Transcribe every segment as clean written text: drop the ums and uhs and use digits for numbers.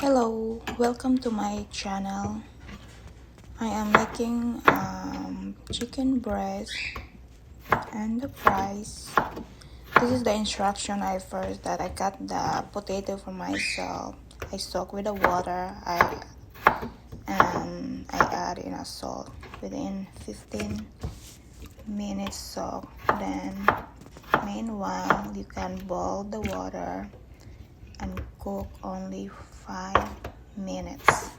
Hello, welcome to my channel. I am making chicken breast and the fries. This is the instruction I cut the potato for myself. I soak with the water. I add in a salt within 15 minutes soak. Then meanwhile you can boil the water and cook only 5 minutes.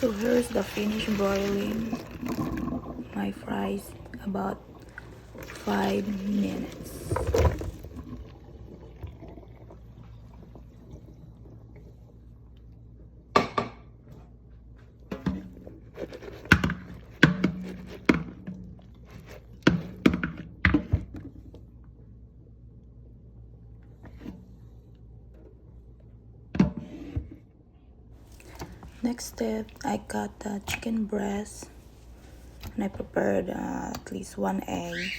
So here's the finished boiling my fries, about 5 minutes. Next step, I cut the chicken breast and I prepared at least 1 egg.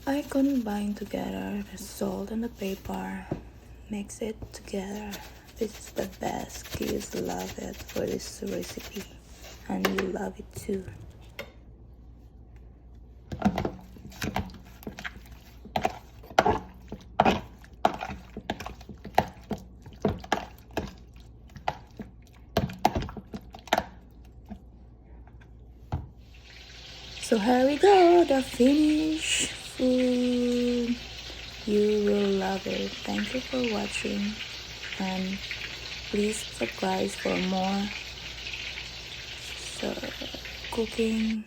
I combine together the salt and the pepper, mix it together. This is the best. Kids love it for this recipe and you love it too. So here we go, the finished food. You will love it. Thank you for watching and please subscribe for more cooking